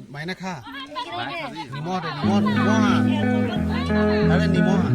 Mai nak ha. Nimo deh, nimo ha. Ada nimo ha.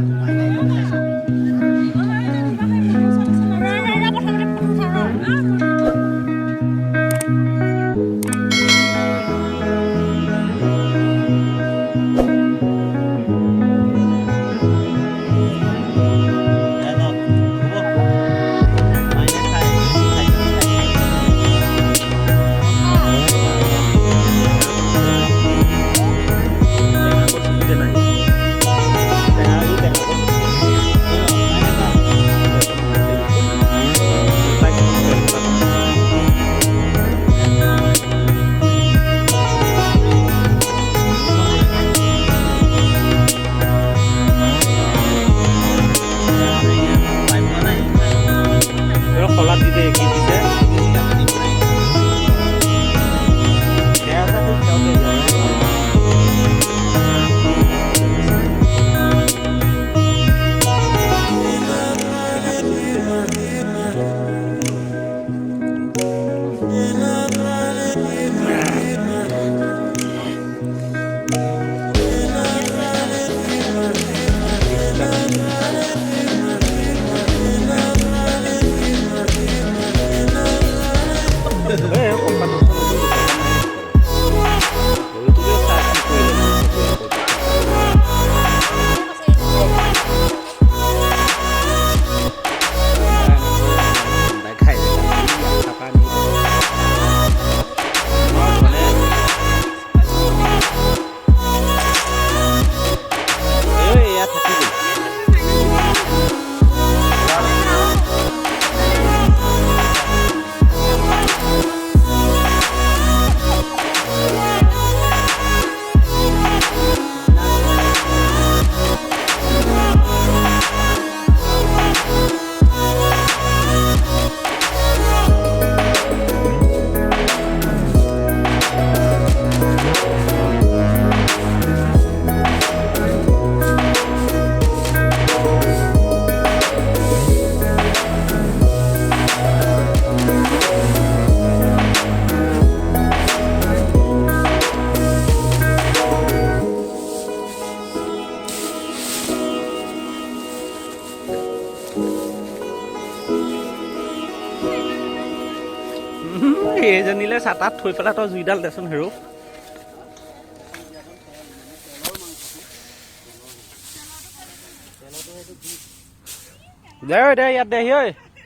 এজনীলে চাটাত থৈ পেলাই তই জুইডাল দেচোন হেৰো দে দে ইয়াত দে ঐ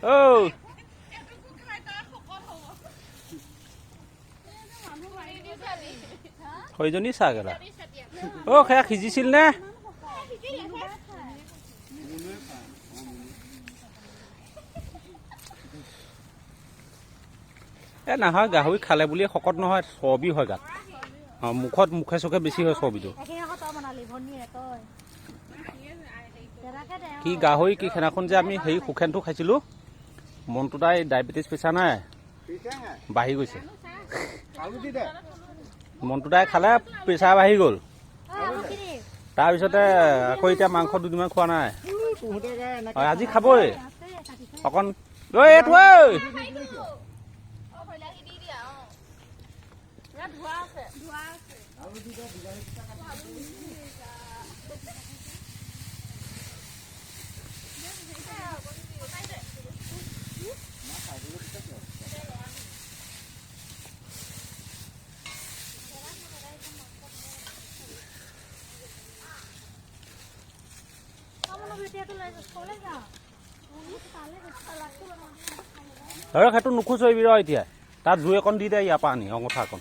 ঔ সৈজনী চাগেলা অ সেয়া সিজিছিল নে এ নহয় গাহৰি খালে বুলি শকত নহয় চৰ্বি হয় গাত মুখত মুখে চুখে বেছি হয় চৰ্বিটো কি গাহৰি কি সেনাখন যে আমি সেই সুখেনটো খাইছিলোঁ মনটো তাই ডায়েবেটিছ প্ৰেছাৰ নাই বাঢ়ি গৈছে মনটো তাই খালে প্ৰেছাৰ বাঢ়ি গ'ল তাৰপিছতে আকৌ এতিয়া মাংস দুদিনমান খোৱা নাই আজি খাবই অকণ ঐ এইটো ঐ সেইটো নুখোচৰিবি ৰ এতিয়া তাত জুই অকণ দি দে ইয়াৰ পৰা আনি অঙঠা অকণ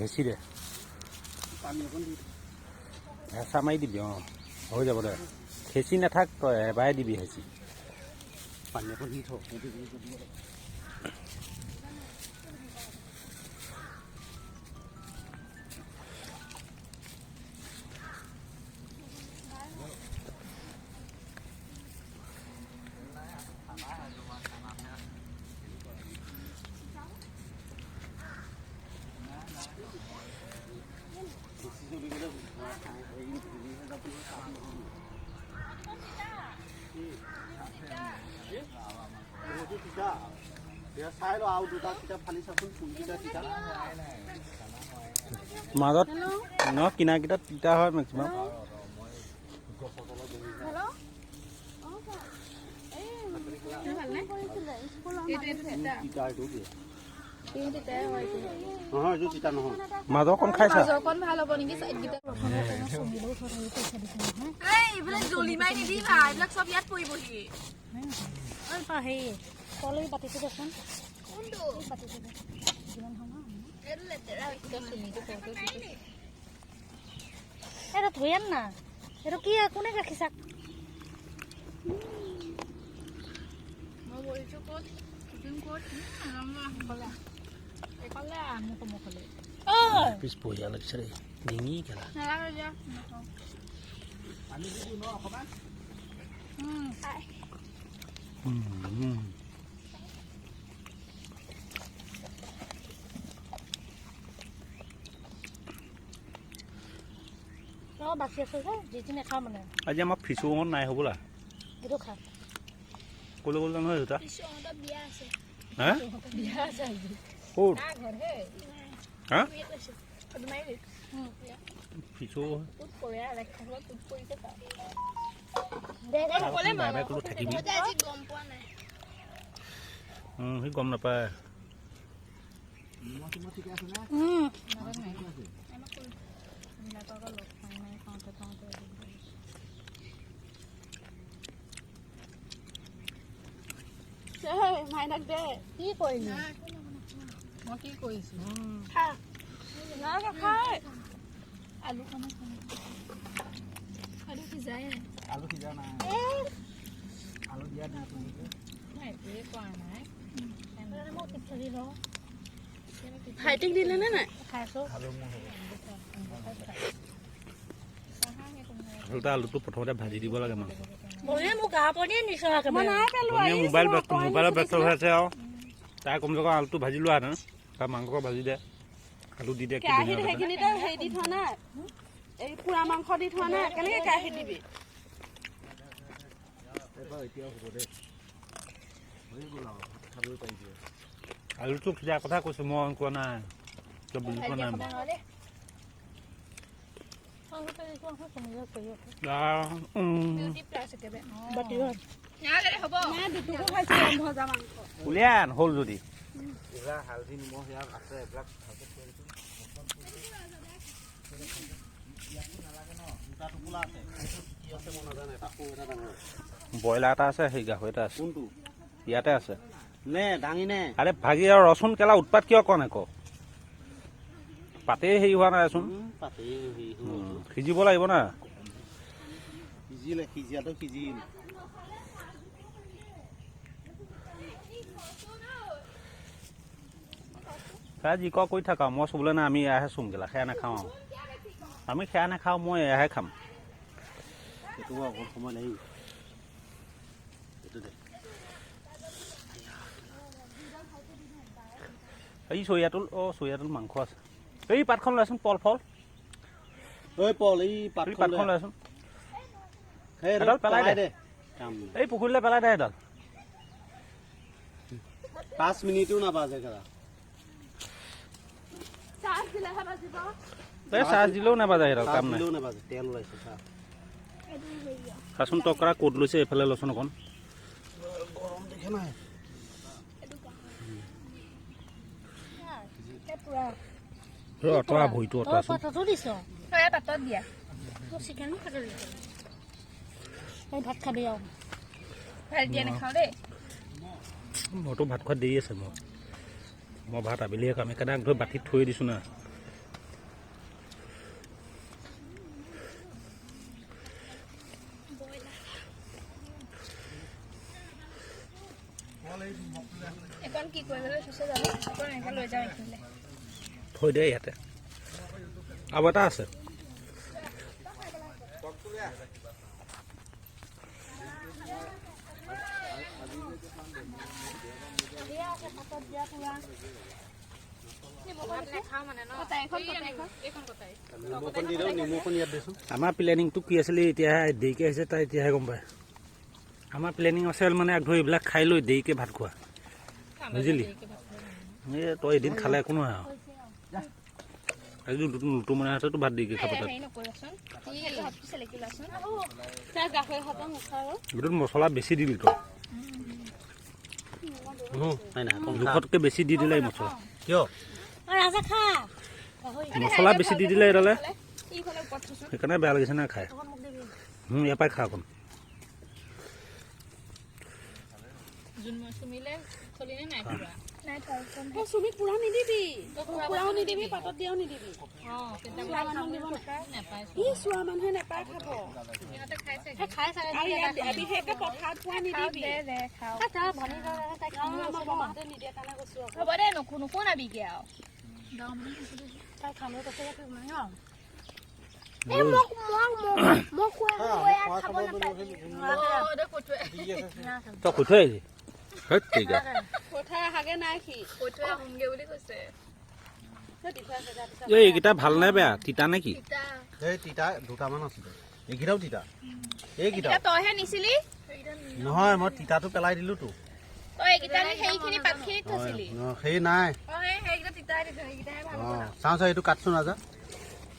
হেঁচি দে হেঁচা মাৰি দিবি অঁ হৈ যাব দে হেঁচি নাথাক তই এবাৰে দিবি হেঁচি পানী অকণ দি থ মাজত ন কিনাৰকেইটা তিতা হয় মেক্সিমাম মাজৰ কণ খাইছা এটা ধুয়ান না এটা কি কোনে রাখিছা পিছ বঢ়িয়া লাগিছে দেই ডিঙি খেলা বাকি আছে যে নেখাওঁ মানে আজি আমাৰ ফিচু মন নাই হ'বলা এইটো খা ক'লৈ গ'ল নহয় দেউতা বিয়া আছে হা বিয়া আছে ক'ত হা ফিচু থাকিবি সি গম নাপায় মাইনাক দে কি কৰিলি মই কি কৰিছো আলু সিজাই আলু সিজা নাই আলু দিয়া ভাইটিক দিলে নে নাই খাইছো আলুটো প্ৰথমতে ভাজি দিব লাগে মাংস মোবাইলৰ ব্যস্ত হৈ আছে আৰু তাই কম জগৰ আলুটো ভাজি লোৱা হেঁতেন তাৰ মাংস ভাজি দে আলু দি দে পুৰা মাংস দি থোৱা নাই কেনেকে কেৰাহীত দিবি আলুটো সিজা কথা কৈছো মই কোৱা নাই তই বুজি পোৱা নাই উলিয়ান হ'ল যদি হালধি নিমখ আছে ব্ৰইলাৰ এটা আছে সেই গাহৰি এটা আছে ইয়াতে আছে নে দাঙি নে আৰে ভাগি আৰু ৰচুন কেলা উৎপাত কিয় কন আকৌ পাতেই হেৰি হোৱা নাইচোন সিজিব লাগিব না সিজিয়াটো সিজিল তাই যি ক কৰি থাকা মই চুবলৈ নাই আমি এয়াহে চুম গেলা সেয়া নাখাওঁ আমি সেয়া নাখাওঁ মই এয়াহে খাম সময় লাগিব এই চৰিয়াটোল চৰিয়াটোল মাংস আছে এই পাতখন লোৱাচোন পল ফল এই পাতখন লোৱাচোন এডাল পেলাই দে এই পুখুৰীলৈ পেলাই দে এডাল 5 মিনিটো নাবাজে খেলা চাৰ্জ দিলেও নাবাজে এডাল কাম নাই তেল ওলাইছে চাচোন টকা ক'ত লৈছে এইফালে লচোন অকণ গৰম দেখে নাই অতৰা ভৰিটো ভাত খাবি আৰু মইতো ভাত খোৱাত দেৰি আছে মই ভাত আবেলিয়ে খাম একেবাৰে ধৰি বাতিত থৈ দিছোঁ না থৈ দে ইয়াতে আৰু এটা আছে আমাৰ প্লেনিংটো কি আছিলে এতিয়াহে দেৰিকে আহিছে তাই এতিয়াহে গম পায় আমাৰ প্লেনিং আছে মানে আগ ধৰি এইবিলাক খাই লৈ দেৰিকৈ ভাত খোৱা বুজিলি এই তই এদিন খালে একো নহয় আৰু আজি নতুন মানে হাততো ভাত দেৰিকৈ খাব তাত এইটোত মছলা বেছি দিবি তই জোখতকৈ বেছি দি দিলে এই মছলা কিয় মছলা বেছি দি দিলে এইডালে সেইকাৰণে বেয়া লাগিছে না খাই ইয়াৰ পৰাই খা অকণ চুমি পুৰা নিদিবি পুৰাও নিদিবি পাতত দিয়াও নিদিবি চোৱা মানুহে নেপায় খাব বিশেষকে পথাৰত পোৱা নিদিবি হ'ব দে নুশুনাবিগে আৰু তাই খালে কৈছে তই কৈ থৈ আহিলি এইকেইটা ভাল নে বেয়া তিতা নে কি এই তিতা দুটামান আছিলে এইকেইটাও তিতা এইকেইটা তইহে নিছিলি নহয় মই তিতাটো পেলাই দিলো তো সেই নাই চাওঁ চাওঁ এইটো কাটচোন আজা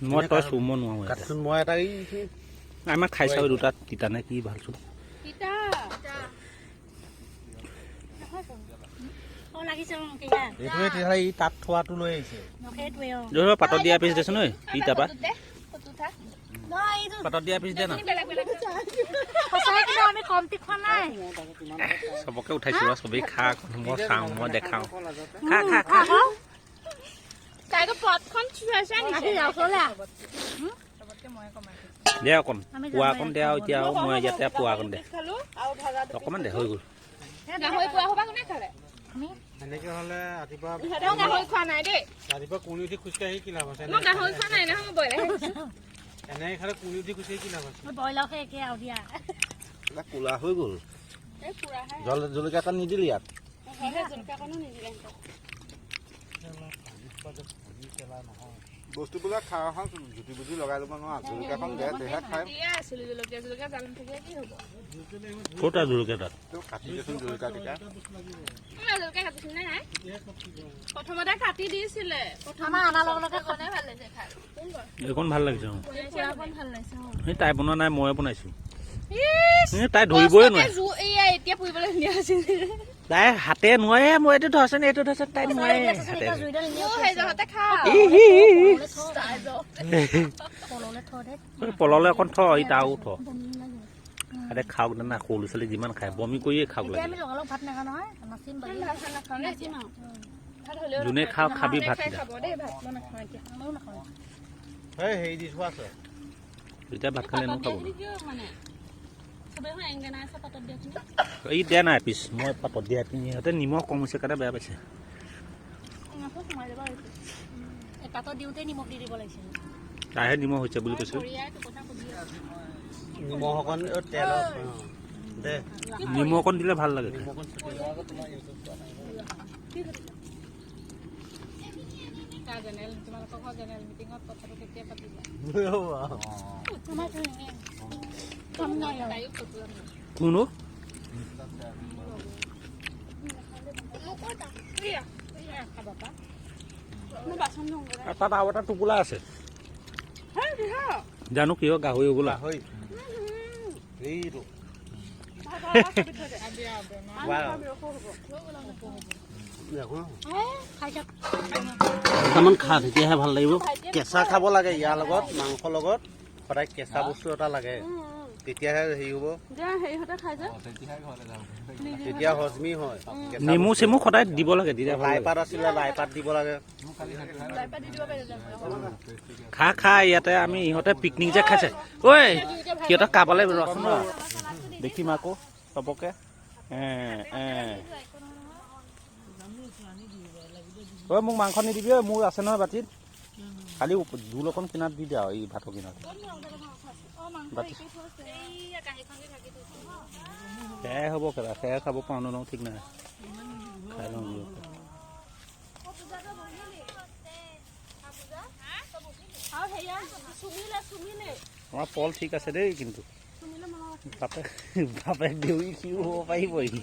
মই তই চুম নোৱাৰো কাটচোন মই এটা আমাক খাই চাওঁ দুটা তিতা নে কি ভালচোন এইটোৱে তেতিয়াহ'লে ই তাত থোৱাটো লৈ আহিছে পাতত দিয়া পিছ দেচোন ঐ তিতা পাত পাতত দিয়া পিছ দে না চবকে উঠাইছো চবেই খা মই চাওঁ মই দেখাওঁ খা দে অকণ পোৱা অকণ দে আৰু এতিয়া আৰু মই ইয়াতে পোৱা অকণ দে অকণমান দে হৈ গ'ল এনেকে হ'লে ৰাতিপুৱা কুঁৱলী উঠি খোজকাঢ়ি কি লাভ আছে এনেকে খালে কুঁৱলী উঠি খোজকাঢ়ি কি লাভ আছে কোলা হৈ গ'ল জলকীয়া এটা নিদিলি ইয়াত বস্তুবিলাক খাওঁ জুতি বুজি লগাই ল'ব নোৱাৰা জলকীয়াখন দে তেহে খাই ক'ত জলকীয়া তাত কাটি দেচোন জলকীয়া প্ৰথমতে কাটি দিছিলে এইকণ ভাল লাগিছে সেই তাই বনোৱা নাই ময়ে বনাইছো তাই ধৰিবই নোৱাৰে এতিয়া পুৰিবলৈ ধুনীয়া আছিল তাই হাতে নোৱাৰে মই এইটো ধৰচোন এইটো ধৰচোন তাই নোৱাৰে পললৈ অকণ থ ই তাও থ তাতে খাওক না সৰু ল'ৰা ছোৱালী যিমান খায় বমি কৰিয়ে খাওক লাগে যোনে খাওক খাবি ভাত হেৰি দি থোৱা আছে এতিয়া ভাত খালে খাব এই দিয়া নাই পিছ মই পাতত দিয়া সিহঁতে নিমখ কম হৈছে কাৰণে বেয়া পাইছে তাইহে নিমখ হৈছে বুলি কৈছো নিমখ অকণ তেল দে নিমখ অকণ দিলে ভাল লাগে কোনো তাত আৰু এটা টোপোলা আছে জানো কিয় গাহৰি বোলা দুটামান খা তেতিয়াহে ভাল লাগিব কেঁচা খাব লাগে ইয়াৰ লগত মাংসৰ লগত সদায় কেঁচা বস্তু এটা লাগে তেতিয়াহে হেৰি হ'ব তেতিয়া হজমি হয় নেমু চেমু সদায় দিব লাগে লাই পাত আছিলে লাই পাত দিব লাগে খা ইয়াতে আমি ইহঁতে পিকনিক যে খাইছে ঐ সিহঁতক কাবালে ৰচোন দেখিম আকৌ চবকে ঐ মোক মাংস নিদিবি ঐ মোৰ আছে নহয় বাতিত খালি জোল অকণ কিনাত দি দিয়া এই ভাতৰ কিনাত সেয়াই হ'ব কেলা সেয়াই খাব পাওঁ ন ঠিক নাই খাই লওঁ আমাৰ পল ঠিক আছে দেই কিন্তু বাপেক দেউৰী সিও হ'ব পাৰিবহি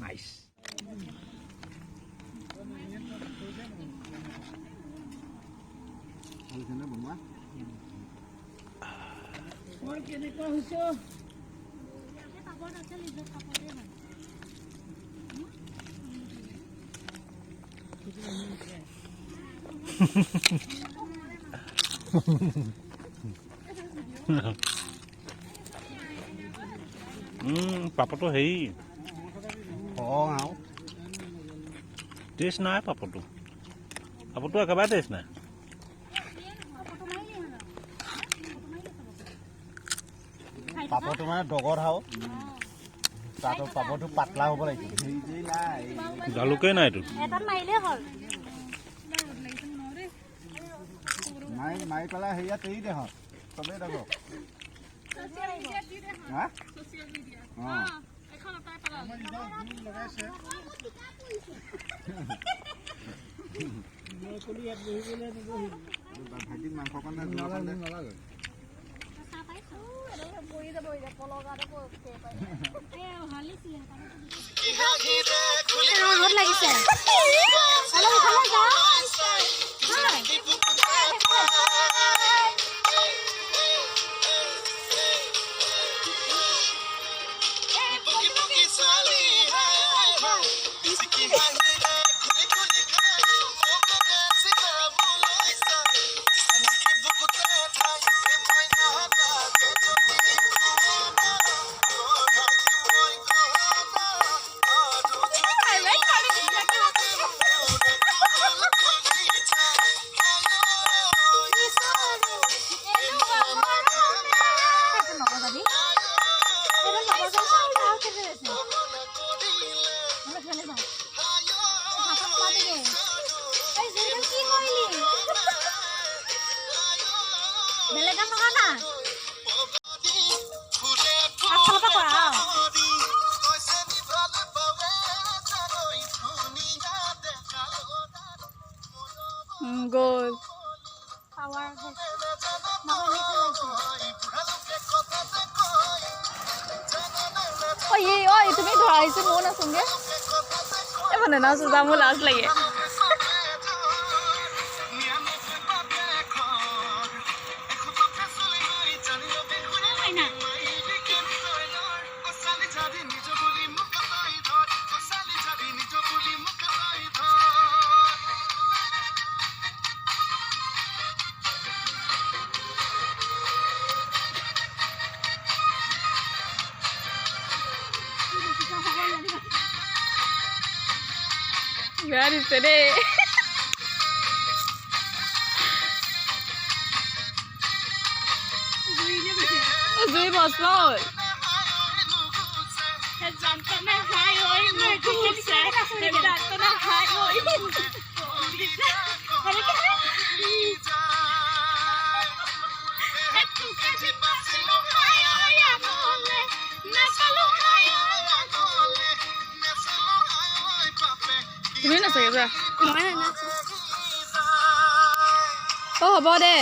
নাইচ পাপৰটো হেৰি টেষ্ট নাই পাপৰটো একেবাৰে টেষ্ট নাই পাপৰটো মানে ডগৰ হাও তাতো পাপৰটো পাতলা হ'ব লাগিব জালুকেই নাই এইটো মাৰি পেলাই হেৰিয়াত এৰি দে হত চবেই যাব ভাইটিক মাংস কাৰণে নালাগে লাগিছে গ'ল ঐ তুমি ধৰাইছো ময়ো নাচোগে এইবাৰ নাচো যা মোৰ লাজ লাগে বেয়া দিছে দেই জুই বস্ম হ'ল তুমি নাচাগে যা অ হ'ব দে